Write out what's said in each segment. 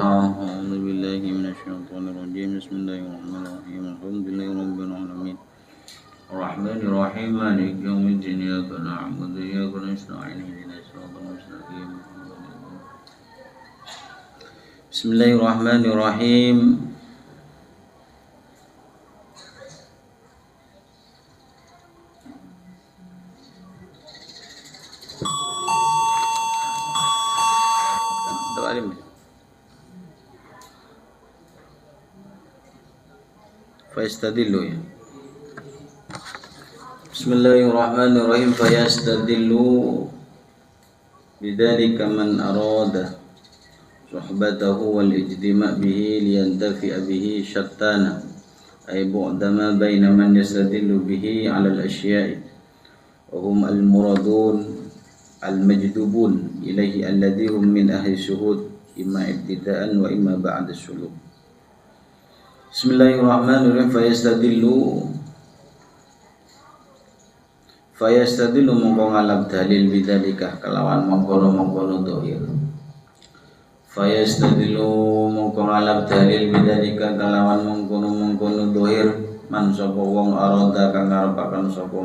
أعوذ بالله من الشيطان الرجيم بسم الله الرحمن الرحيم الحمد لله رب العالمين الرحمن الرحيم مالك يوم الدين إياك نعبد وإياك نستعين اهدنا الصراط المستقيم بسم الله الرحمن الرحيم Fayastadillu ya. Bismillahirrahmanirrahim. Fayastadillu bidzalika man arada suhbatahu wal ijtima' bihi liyantafi'a bihi syattana ay bu'da ma baina man yastadillu bihi 'ala al-asya'i wa hum al-muradun al-majdubun ilaihi alladhi hum min ahli syuhud imma ibtida'an wa imma ba'da suluk. Bismillahirrahmanirrahim. Fayastadillu mongko ngalap dalil bidzalika kelawan mongkono-mongkono dhahir. Fayastadillu mongko ngalap dalil bidzalika kelawan mongkono-mongkono dhahir man sapa wong arada kang ngarepaken sapa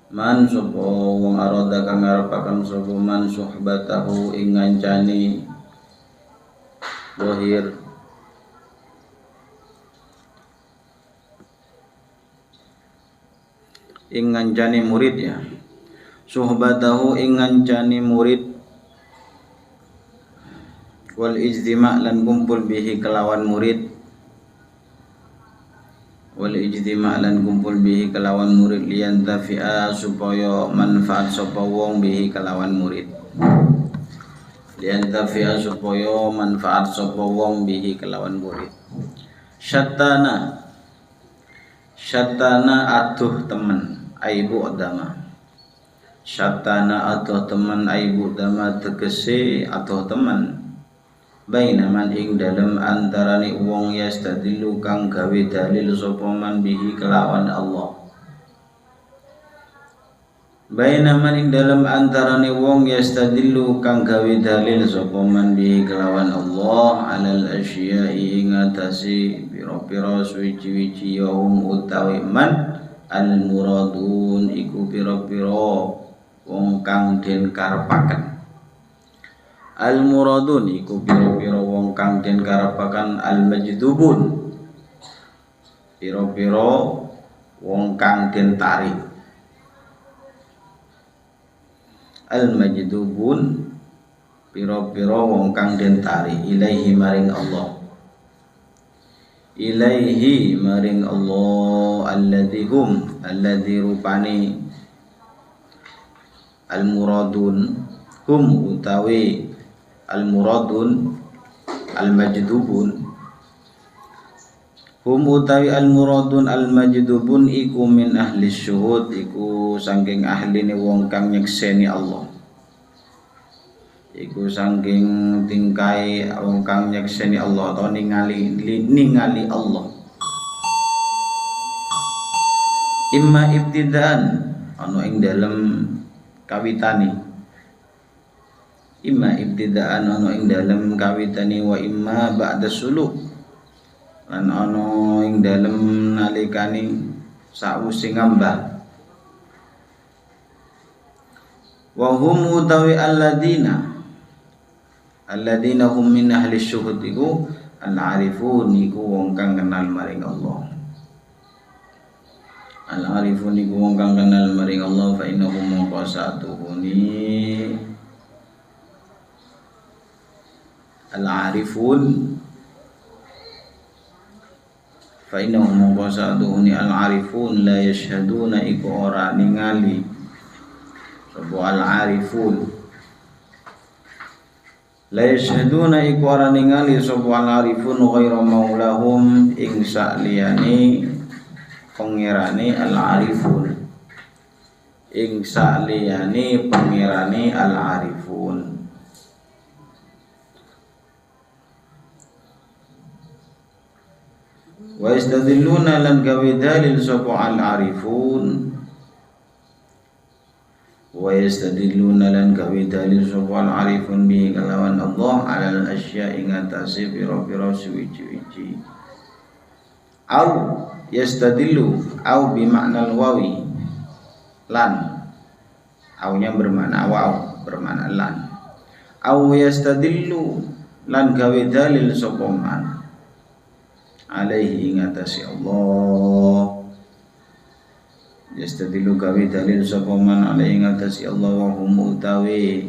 man sapa wong arada kang ngarepaken sapa man suhbatahu ing ngancani dhahir ing ngancani murid ya, suhbatahu ing ngancani murid wal ijtima' lan kumpul bihi kelawan murid liyantafi'a supaya manfaat sapa wong bihi kelawan murid syattana aduh temen aibu adama tegese aduh temen bainaman ing dalem antarane wong yastadillu kang gawe dalil sapa man bihi kelawan Allah bainaman ing dalem antarane wong yastadillu kang gawe dalil sapa man bihi kelawan Allah alal asya'i ing atase pira-pira suci-suci yaum utawi man al muradun iku pira-pira wong kang den karepaken al muradun iku pira-pira wong kang den karepaken al majdubun pira-pira wong kang den tarik al majdubun pira-pira wong kang den tarik ilaihi maring Allah alladzi rupani al muradun hum utawi al muradun al majdubun iku min ahli syuhud iku saking ahline wong kang nyekseni Allah iku saking tingkai wong kang nyekseni Allah atau ningali Allah imma ibtidaan ana ing dalem kawitane wa imma ba'da suluk lan ana ing dalem nalikane sawise ngambah wa hum utawi alladzina hum min ahli syuhud iku al-arifun iku wong kang kenal maring Allah fa innahum maqasatuhuni al-arifun la yashhaduna iku ora ningali sapa al-arifun ghairu maulahum ing saliyane pangerane al-arifun wa istadilluna lan gawe dalil sapa al-arifun wa yastadilluna lan gawe dalil sapa al-arifun bi kalawan Allah alal asya ing atase pira-pira suwi-wiji au yastadillu au bi makna wawi lan aunya bermakna waw bermakna lan au yastadillu lan gawe dalil sapa man alaihi ing atase Allah yastadilu gawe dalil sapa man alaihi ing atase Allah wa hum utawi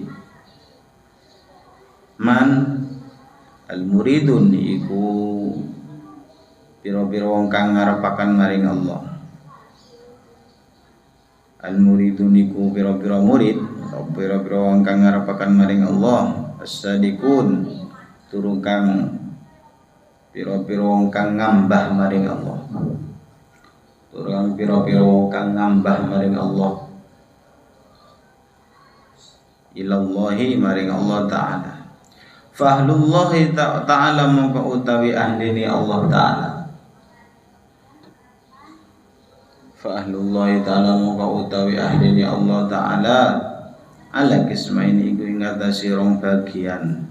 man al muridun iku pira-pira wong kang ngarepaken maring Allah. Al muridun iku pira-pira murid pira-pira wong kang ngarepaken maring Allah. As-sadiqun turu kang pira-pira wong kang ngambah maring Allah. Turang pira-pira wong kang ngambah maring Allah ilallahi maring Allah Ta'ala. Fahlullahi Ta'ala mongko utawi ahlini Allah Ta'ala. Fahlullahi Ta'ala mongko utawi ahlini Allah Ta'ala ala kismaini iku ing atase rong bagian.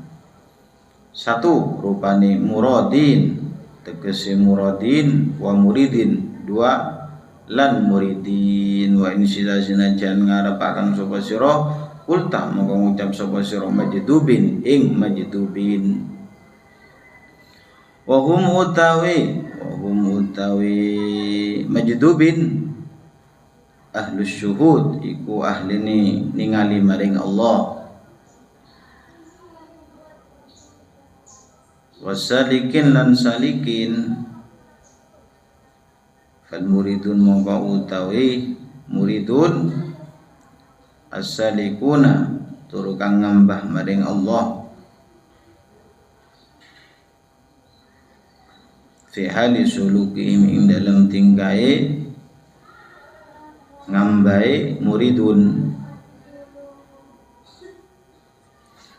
Satu rupane muradin tegese muradin wa muridin dua lan muridin wa insila sinajan ngarepaken sapa sira kulta mongko ngucap sapa sira majdubin ing majdubin wa hum utawi majdubin ahlus syuhud iku ahline ningali maring Allah wasalikin lan salikin fal muridun mongko utawi muridun as-salikuna turu kang ngambah maring Allah fi hali sulukihim ing dalam tingkae ngambai muridun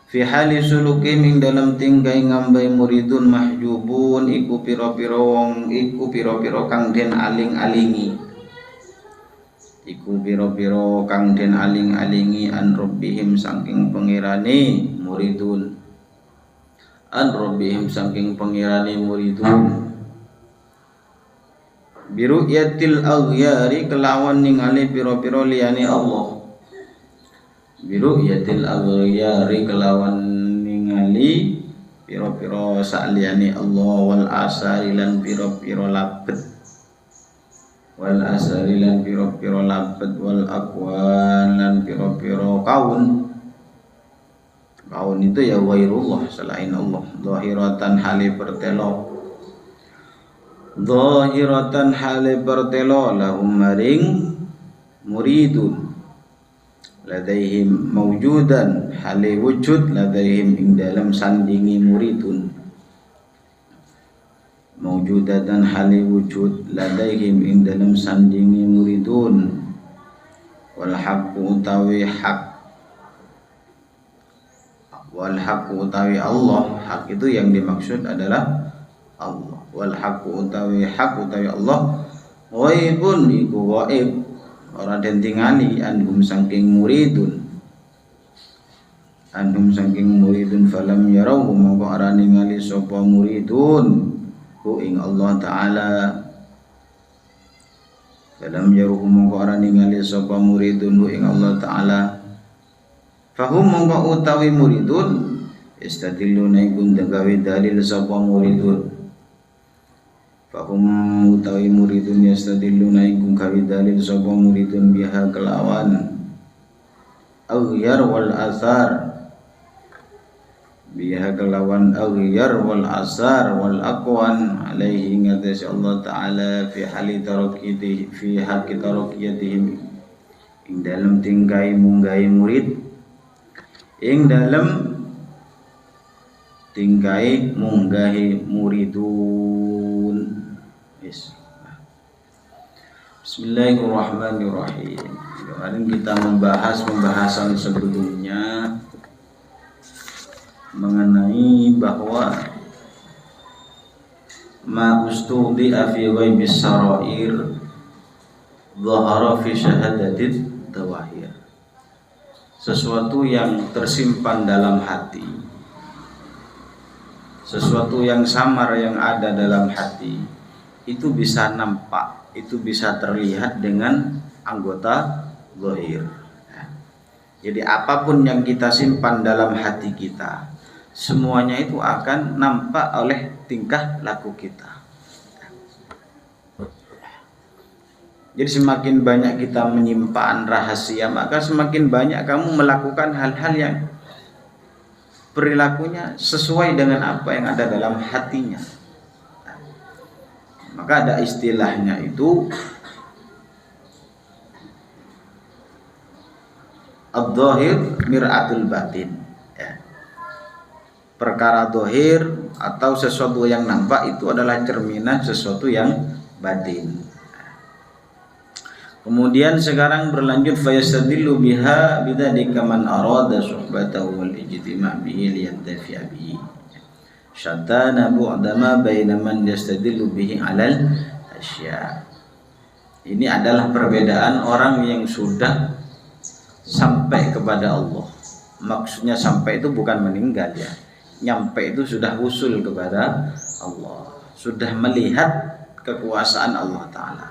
fi hali sulukim ing dalam tingkai ngambai muridun mahjubun iku pira-pira wong iku pira-pira kang den aling-alingi iku pira-pira kang den aling-alingi an rabbihim saking pengirane muridun an rabbihim saking pengirane muridun biru yatil aghyari kelawan ningali pira-pira liyane Allah biru yatil aghyari kelawan ningali pira-pira saliyane Allah wal asari lan pira-pira labet wal asari lan pira-pira labet wal aqwan lan pira-pira kaun itu ya wairullah selain Allah zahiratan hale bertelo zahiratan hale bertelo lahum maring muridun ladaihim mawjudan hale wujud ladaihim ing dalam sandingi muridun mawjudatan hale wujud ladaihim ing dalam sandingi muridun wal haqqu utawi hak wal haqqu utawi Allah hak itu yang dimaksud adalah Allah wal haqqu utawi hak utawi Allah ghaibun iku ghaib ora den tingali anhum saking muridun falam yarau mongko ora ningali sapa muridun hu ing Allah Ta'ala falam yarau mongko ora ningali sapa muridun hu ing Allah Ta'ala fahum mongko utawi muridun istadilluna iku gawe dalil sapa muridun fahum utawi muridun yastadilluna iku gawe dalil sapa muridun biha kelawan aghyar wal asar biha kelawan aghyar wal asar wal aqwan alaihi ngatasi Allah Ta'ala fi hali tarakiyati fi haqqi tarakiyatihim ing dalam tingkai munggai murid ing dalam tingkai munggahi muridun. Bismillahirrahmanirrahim. Kemarin kita membahas pembahasan sebelumnya mengenai bahwa ma ustudhi'a fi ghaibis sarair dhahara fi syahadatit dawahir. sesuatu yang tersimpan dalam hati, sesuatu yang samar yang ada dalam hati, itu bisa nampak, itu bisa terlihat dengan anggota zahir. Jadi apapun yang kita simpan dalam hati kita, semuanya itu akan nampak oleh tingkah laku kita. Jadi semakin banyak kita menyimpan rahasia, maka semakin banyak kamu melakukan hal-hal yang perilakunya sesuai dengan apa yang ada dalam hatinya. Maka ada istilahnya itu ad-dhahir mir'atul batin. Perkara dhahir atau sesuatu yang nampak itu adalah cerminan sesuatu yang batin. Kemudian sekarang berlanjut fayastadillu biha bidzalika man arada suhbatahu wal ijtima' bihi liyantafi'a bihi. Syatana bu'dama baina man yastadillu bihi 'alal asya'. Ini adalah perbedaan orang yang sudah sampai kepada Allah. Maksudnya sampai itu bukan meninggal ya. Nyampe itu sudah usul kepada Allah, sudah melihat kekuasaan Allah Ta'ala.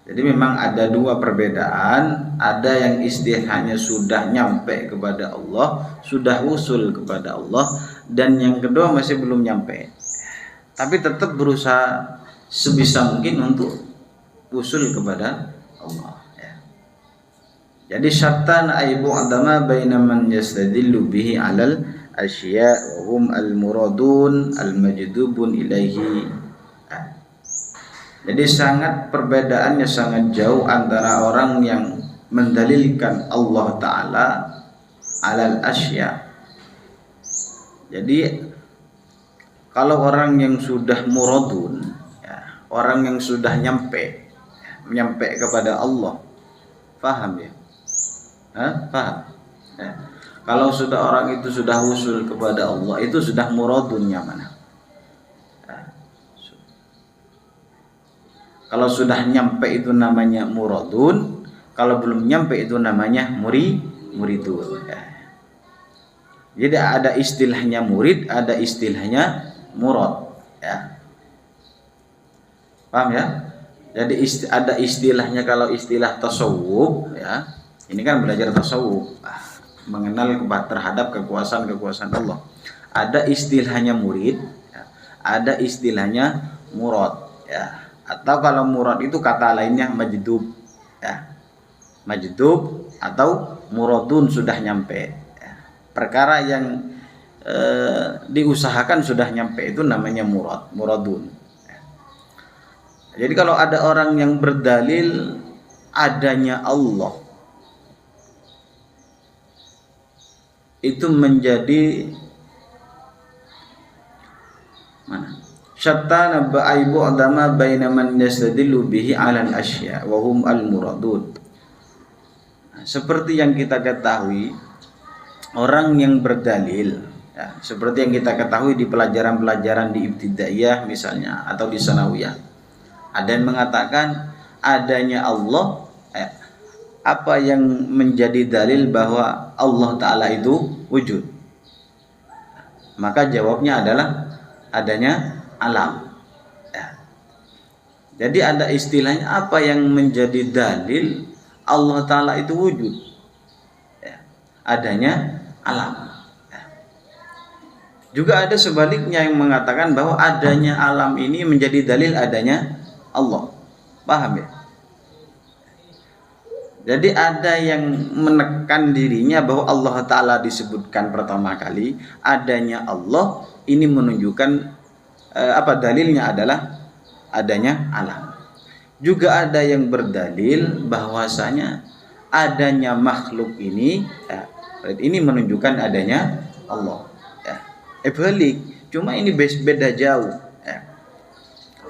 Jadi memang ada dua perbedaan. Ada yang istilahnya sudah nyampe kepada Allah, sudah usul kepada Allah, dan yang kedua masih belum nyampe, tapi tetap berusaha sebisa mungkin untuk usul kepada Allah. Jadi syartan aibu adama baina man yastadillu bihi 'alal asya' wa hum al-muradun al-majdubun ilaihi. Jadi perbedaannya sangat jauh antara orang yang mendalilkan Allah Ta'ala 'alal asya'. Jadi kalau orang yang sudah muradun ya, orang yang sudah nyampe kepada Allah, paham ya? Paham ya. Kalau sudah orang itu sudah usul kepada Allah, itu sudah muradunnya mana? Kalau sudah nyampe itu namanya muradun, kalau belum nyampe itu namanya muridun ya. Jadi ada istilahnya murid, ada istilahnya murad ya. Paham ya? Jadi ada istilahnya, kalau istilah tasawuf ya. Ini kan belajar tasawuf, mengenal terhadap kekuasaan Allah. Ada istilahnya murid, ya. Ada istilahnya murad, ya. Atau kalau murad itu kata lainnya majdub, ya. Majdub atau muradun sudah nyampe. Ya. Perkara yang diusahakan sudah nyampe itu namanya muradun. Ya. Jadi kalau ada orang yang berdalil adanya Allah, itu menjadi mana? Syattana ba'aibu adama baina man yastadillu bihi 'alal asya' wa hum al-muradun. Seperti yang kita ketahui, orang yang berdalil ya, seperti yang kita ketahui di pelajaran-pelajaran di ibtidaiyah misalnya atau di sanawiyah, ada yang mengatakan adanya Allah, apa yang menjadi dalil bahwa Allah Ta'ala itu wujud? Maka jawabnya adalah adanya alam ya. Jadi ada istilahnya, apa yang menjadi dalil Allah Ta'ala itu wujud ya, adanya alam ya. Juga ada sebaliknya yang mengatakan bahwa adanya alam ini menjadi dalil adanya Allah. Paham ya? Jadi ada yang menekan dirinya bahwa Allah Ta'ala disebutkan pertama kali, adanya Allah ini menunjukkan dalilnya adalah adanya alam. Juga ada yang berdalil bahwasanya adanya makhluk ini ini menunjukkan adanya Allah ya. Balik, cuma ini beda jauh ya.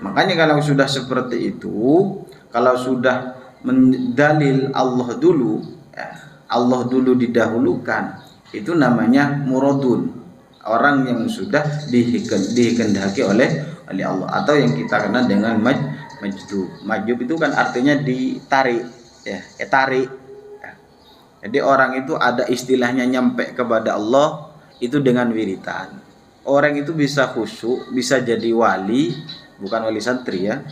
Makanya kalau sudah seperti itu, kalau sudah mendalil Allah dulu ya, Allah dulu didahulukan, itu namanya muradun, orang yang sudah dikehendaki oleh Allah, atau yang kita kenal dengan majdub. Majdub itu kan artinya ditarik ya, tarik ya. Jadi orang itu ada istilahnya nyampe kepada Allah itu dengan wiritan. Orang itu bisa khusyuk, bisa jadi wali, bukan wali santri ya.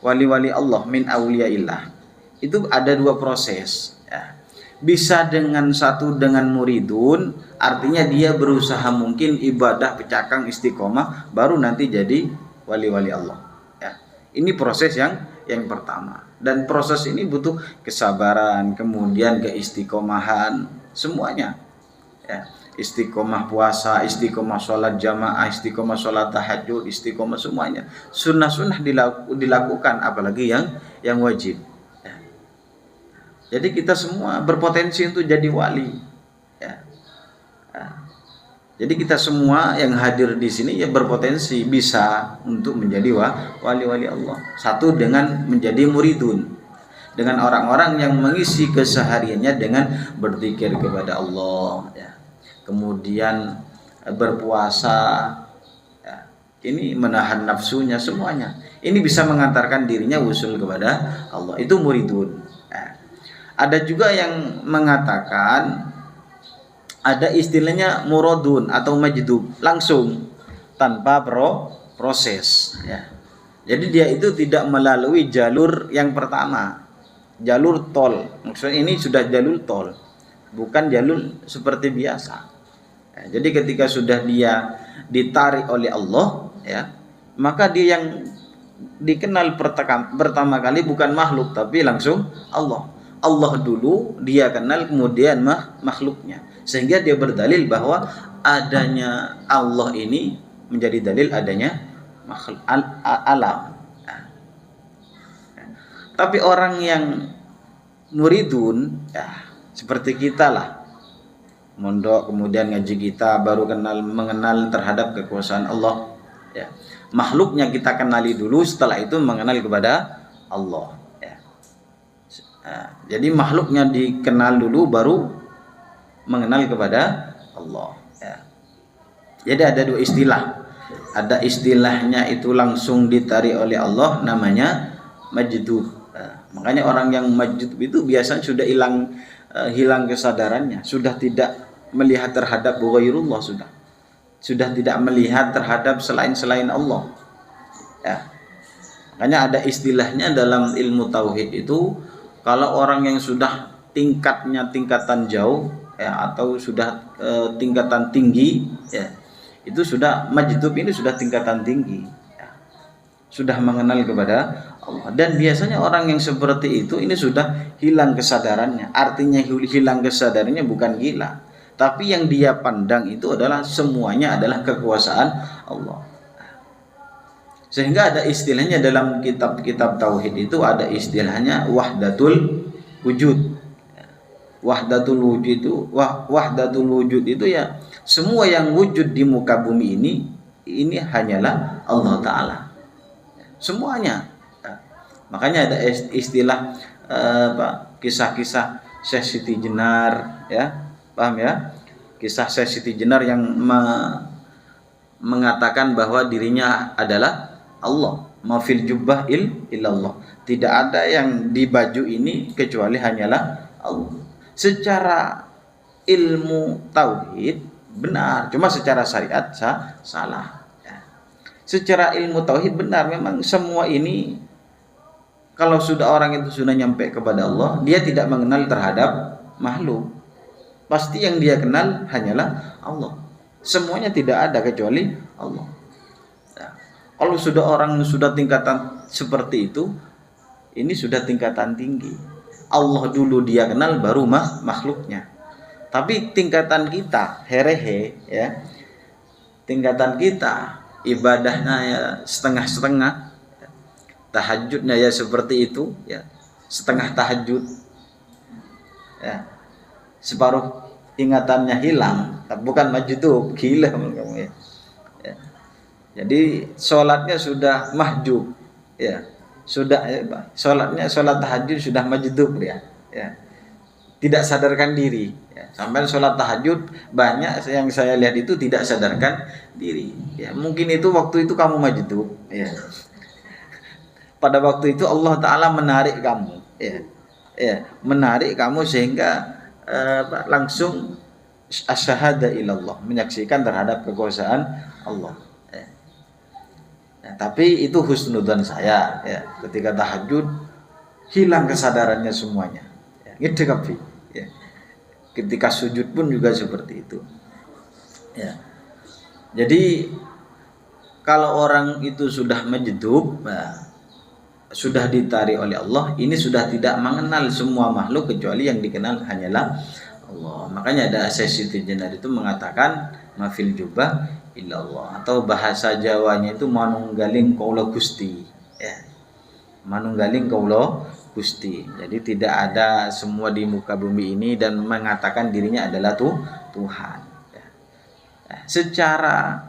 Wali-wali Allah min auliyaillah. Itu ada dua proses ya. Bisa dengan satu dengan muridun, artinya dia berusaha mungkin ibadah pecakang istiqomah baru nanti jadi wali-wali Allah ya. Ini proses yang pertama, dan proses ini butuh kesabaran, kemudian keistiqomahan semuanya ya. Istiqomah puasa, istiqomah sholat jamaah, istiqomah sholat tahajud, istiqomah semuanya sunnah-sunnah dilakukan, apalagi yang wajib. Jadi kita semua berpotensi untuk jadi wali. Ya. Jadi kita semua yang hadir di sini ya berpotensi bisa untuk menjadi wali-wali Allah. Satu dengan menjadi muridun, dengan orang-orang yang mengisi kesehariannya dengan berzikir kepada Allah. Ya. Kemudian berpuasa. Ya. Ini menahan nafsunya semuanya. Ini bisa mengantarkan dirinya usul kepada Allah. Itu muridun. Ada juga yang mengatakan ada istilahnya muradun atau majdub, langsung tanpa proses ya. Jadi dia itu tidak melalui jalur yang pertama, jalur tol. Maksudnya ini sudah jalur tol, bukan jalur seperti biasa ya. Jadi ketika sudah dia ditarik oleh Allah ya, maka dia yang dikenal pertama kali bukan makhluk tapi langsung Allah. Allah dulu dia kenal, kemudian makhluknya, sehingga dia berdalil bahwa adanya Allah ini menjadi dalil adanya makhluk alam. Tapi orang yang muridun ya seperti kita lah, mondok kemudian ngaji kita baru mengenal terhadap kekuasaan Allah ya. Makhluknya kita kenali dulu, setelah itu mengenal kepada Allah. Jadi makhluknya dikenal dulu baru mengenal kepada Allah ya. Jadi ada dua istilah. Ada istilahnya itu langsung ditarik oleh Allah, namanya majdub. Makanya orang yang majdub itu biasanya sudah hilang kesadarannya, sudah tidak melihat terhadap ghairullah, sudah tidak melihat terhadap selain Allah ya. Makanya ada istilahnya dalam ilmu tauhid itu, kalau orang yang sudah tingkatan jauh ya, atau sudah tingkatan tinggi ya, itu sudah majdub, ini sudah tingkatan tinggi ya, sudah mengenal kepada Allah. Dan biasanya orang yang seperti itu ini sudah hilang kesadarannya. Artinya hilang kesadarannya bukan gila, tapi yang dia pandang itu adalah semuanya adalah kekuasaan Allah. Sehingga ada istilahnya dalam kitab-kitab tauhid itu, ada istilahnya wahdatul wujud. Wahdatul wujud itu ya semua yang wujud di muka bumi ini hanyalah Allah Ta'ala. Semuanya. Makanya ada istilah kisah-kisah Syekh Siti Jenar ya. Paham ya? Kisah Syekh Siti Jenar yang mengatakan bahwa dirinya adalah Allah, ma fil jubbah illallah. Tidak ada yang di baju ini kecuali hanyalah Allah. Secara ilmu tauhid benar, cuma secara syariat salah ya. Secara ilmu tauhid benar, memang semua ini kalau sudah orang itu sudah nyampe kepada Allah, dia tidak mengenal terhadap makhluk. Pasti yang dia kenal hanyalah Allah. Semuanya tidak ada kecuali Allah. Kalau sudah orang sudah tingkatan seperti itu, ini sudah tingkatan tinggi. Allah dulu dia kenal, baru makhluknya. Tapi tingkatan kita herehe ya, tingkatan kita ibadahnya ya setengah-setengah, tahajudnya ya seperti itu ya, setengah tahajud ya, separuh ingatannya hilang, bukan majdub, gila kamu ya. Jadi sholatnya sudah mahjub ya, sudah sholat tahajud sudah majdub ya, tidak sadarkan diri ya. Sampai sholat tahajud banyak yang saya lihat itu tidak sadarkan diri ya. Mungkin itu waktu itu kamu majdub ya, pada waktu itu Allah Ta'ala menarik kamu ya, menarik kamu sehingga langsung asyhadu ilallah, menyaksikan terhadap kekuasaan Allah. Tapi itu husnudzon saya, ya. Ketika tahajud hilang kesadarannya semuanya, gitu ya. Ketika sujud pun juga seperti itu, ya. Jadi kalau orang itu sudah majdub, sudah ditarik oleh Allah, ini sudah tidak mengenal semua makhluk kecuali yang dikenal hanyalah Allah. Makanya ada Syaikh Jenar itu mengatakan mafil jubah illallah, atau bahasa Jawanya itu manunggaling kaula Gusti, ya. Manunggaling kaula Gusti. Jadi tidak ada semua di muka bumi ini dan mengatakan dirinya adalah Tuhan, ya. Secara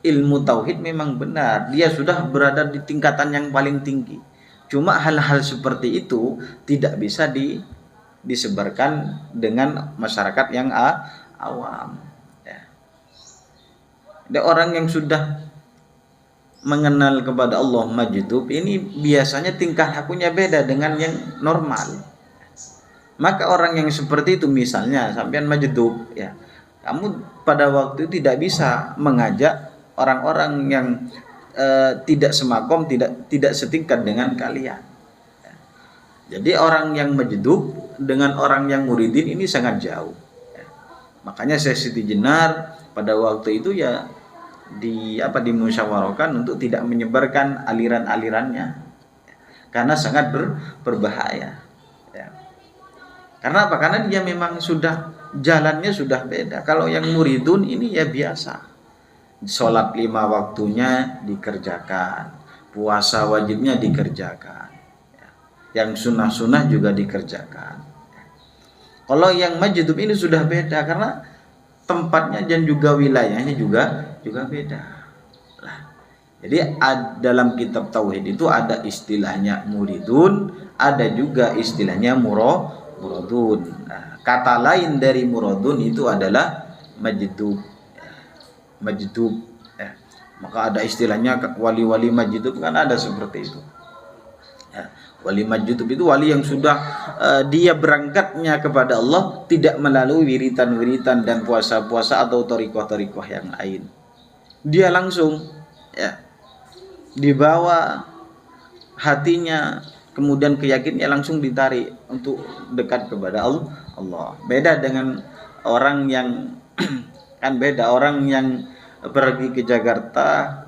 ilmu tauhid memang benar, dia sudah berada di tingkatan yang paling tinggi. Cuma hal-hal seperti itu tidak bisa disebarkan dengan masyarakat yang awam. Ada orang yang sudah mengenal kepada Allah majdub, ini biasanya tingkah lakunya beda dengan yang normal. Maka orang yang seperti itu, misalnya sampean majdub, ya, kamu pada waktu itu tidak bisa mengajak orang-orang yang tidak semakom, tidak setingkat dengan kalian. Jadi orang yang majdub dengan orang yang muridin ini sangat jauh. Makanya Syekh Siti Jenar pada waktu itu ya dimusyawarahkan untuk tidak menyebarkan aliran-alirannya, karena sangat berbahaya, ya. Karena apa? Karena dia memang sudah jalannya sudah beda. Kalau yang muridun ini ya biasa, sholat 5 waktunya dikerjakan, puasa wajibnya dikerjakan, ya. Yang sunnah-sunnah juga dikerjakan. Kalau yang majdub ini sudah beda, karena tempatnya dan juga wilayahnya juga beda. Nah, jadi dalam kitab tauhid itu ada istilahnya muridun, ada juga istilahnya muradun. Nah, kata lain dari muradun itu adalah majdub. Ya. Maka ada istilahnya wali-wali majdub, kan ada seperti itu. Ya. Wali majdub itu wali yang sudah dia berangkatnya kepada Allah tidak melalui wiritan-wiritan dan puasa-puasa atau thariqah-thariqah yang lain. Dia langsung, ya, dibawa hatinya, kemudian keyakinannya langsung ditarik untuk dekat kepada Allah. Beda dengan orang yang kan beda orang yang pergi ke Jakarta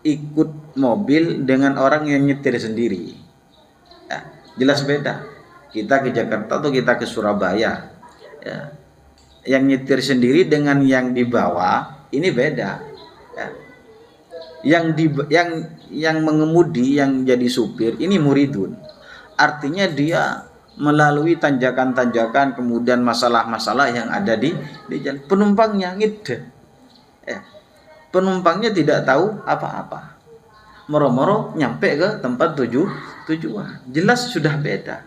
ikut mobil dengan orang yang nyetir sendiri, ya, jelas beda. Kita ke Jakarta atau kita ke Surabaya, ya, yang nyetir sendiri dengan yang dibawa ini beda. Yang mengemudi, yang jadi supir ini muridun, artinya dia melalui tanjakan-tanjakan, kemudian masalah-masalah yang ada di jalan. Penumpangnya ngide, ya. Penumpangnya tidak tahu apa-apa, moro-moro nyampe ke tempat tujuan. Jelas sudah beda.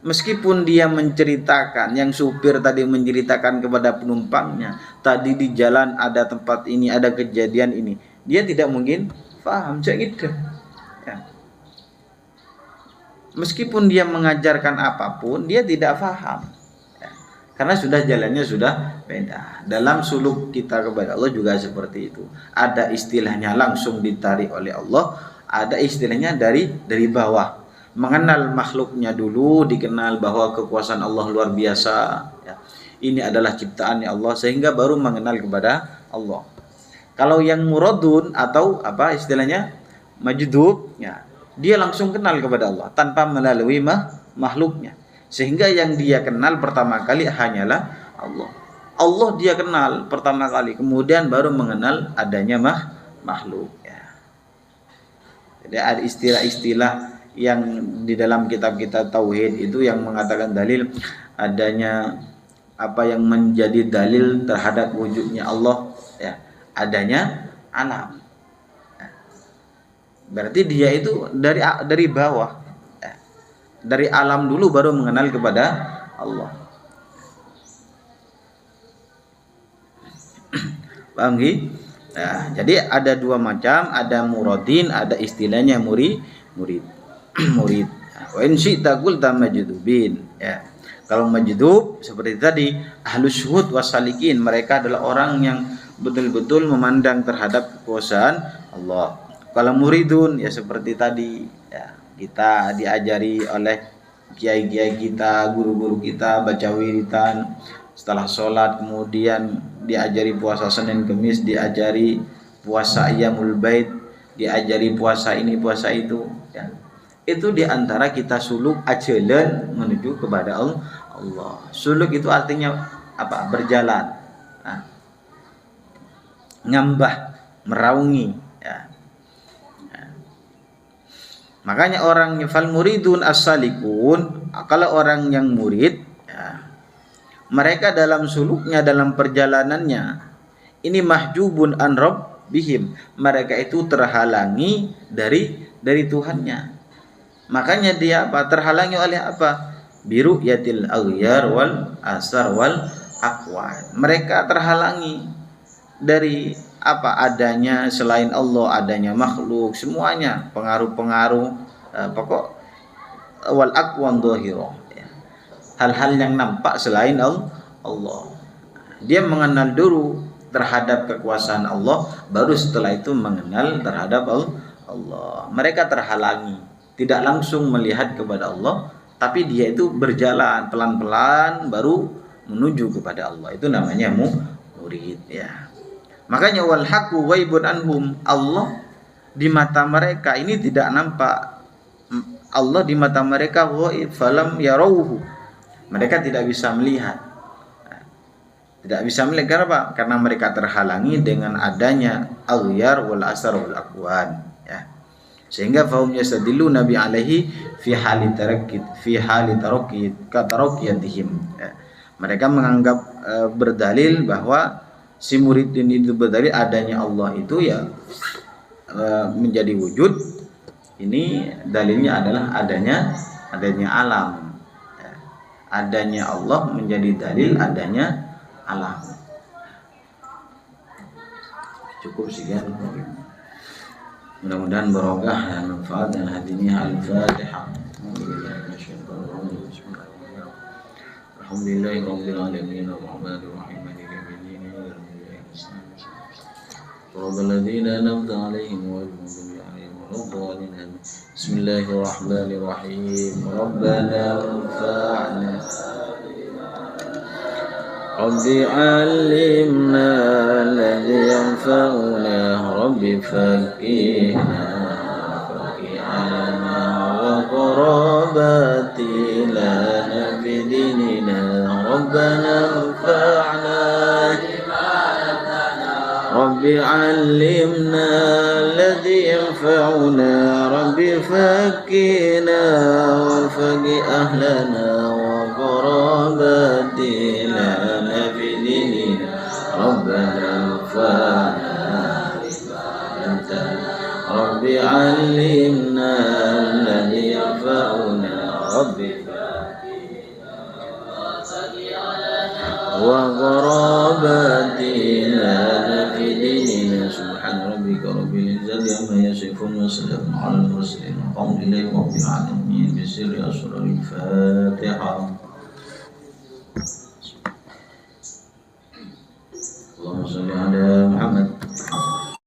Meskipun dia menceritakan, yang supir tadi menceritakan kepada penumpangnya, tadi di jalan ada tempat ini, ada kejadian ini, dia tidak mungkin paham, gitu, ya. Meskipun dia mengajarkan apapun, dia tidak paham, ya. Karena sudah jalannya sudah beda. Dalam suluk kita kepada Allah juga seperti itu. Ada istilahnya langsung ditarik oleh Allah, ada istilahnya dari bawah. Mengenal makhluknya dulu, dikenal bahwa kekuasaan Allah luar biasa, ya. Ini adalah ciptaannya Allah, sehingga baru mengenal kepada Allah. Kalau yang muradun atau apa istilahnya majdub, ya, dia langsung kenal kepada Allah tanpa melalui makhluknya, sehingga yang dia kenal pertama kali hanyalah Allah. Allah dia kenal pertama kali, kemudian baru mengenal adanya makhluk, ya. Jadi ada istilah-istilah yang di dalam kitab-kitab tauhid itu yang mengatakan dalil adanya apa yang menjadi dalil terhadap wujudnya Allah, ya, adanya alam. Berarti dia itu dari bawah, ya, dari alam dulu baru mengenal kepada Allah. Paham nggih? Nah, jadi ada dua macam, ada muradin, ada istilahnya murid. Wa in syi'ta qulta majdubin, ya. Kalau majdub seperti tadi, ahlus syuhud wasalikin, mereka adalah orang yang betul-betul memandang terhadap kekuasaan Allah. Kalau muridun ya seperti tadi ya, kita diajari oleh kiai-kiai kita, guru-guru kita baca wiritan setelah sholat, kemudian diajari puasa Senin Kemis, diajari puasa Ayyamul Bait, diajari puasa ini puasa itu ya. Itu diantara kita suluk ajalan menuju kepada Allah. Suluk itu artinya apa? Berjalan, ngambah, meraungi ya. Makanya orang fal muridun as-salikun, kalau orang yang murid ya, mereka dalam suluknya, dalam perjalanannya ini mahjubun an rabbihim, mereka itu terhalangi dari Tuhannya. Makanya dia apa? Terhalangi oleh apa? Biru yatil aghyar wal asar wal aqwal. Mereka terhalangi dari apa adanya selain Allah, adanya makhluk, semuanya pengaruh-pengaruh pokok wal aqwan dhahira ya. Hal-hal yang nampak selain Allah. Dia mengenal dulu terhadap kekuasaan Allah, baru setelah itu mengenal terhadap Allah. Mereka terhalangi, tidak langsung melihat kepada Allah, tapi dia itu berjalan pelan-pelan baru menuju kepada Allah. Itu namanya murid ya. Makanya wal haqqu ghaibun anhum, Allah di mata mereka ini tidak nampak. Allah di mata mereka ghaib, falam yarauhu. Mereka tidak bisa melihat. Tidak bisa melihat kenapa? Karena mereka terhalangi dengan adanya aghyar wal asar wal aqwan ya. Sehingga fahum yastadillu nabi alaihi fi hali tarakiyatihim ya. Mereka menganggap berdalil bahwa si murid ini itu berdalil adanya Allah itu ya menjadi wujud. Ini dalilnya adalah adanya alam ya. Adanya Allah menjadi dalil adanya alam. Cukup sekian. Mudah-mudahan barokah dan manfaat dan hadinya al-Fatihah. Alhamdulillahirabbil alamin arrahmanir rahim maliki yaumiddin Rabbal ladzina an'amta 'alaihim ghairil maghdubi 'alaihim waladdallin. Bismillahirrahmanirrahim. Rabbana anfa'na Rabbi 'allimna alladhi yanfa'una Rabbi faqihna faqihna wa qarabati lana fi dinina Rabbana anfa'na Rabbi 'allimna alladhi yanfa'una Rabbi faqihna wa faqih ahlana wa qarabati lana fi dinina Rabbana anfa'na Rabbi 'allimna alladhi yanfa'una Rabbi wa qarabati lana fi dinina subhana rabbika rabbil izzati amma yasifun wa salamun 'alal mursalin walhamdulillahi rabbil alamin bisirri asraril Fatihah. Allahumma shalli ala Muhammad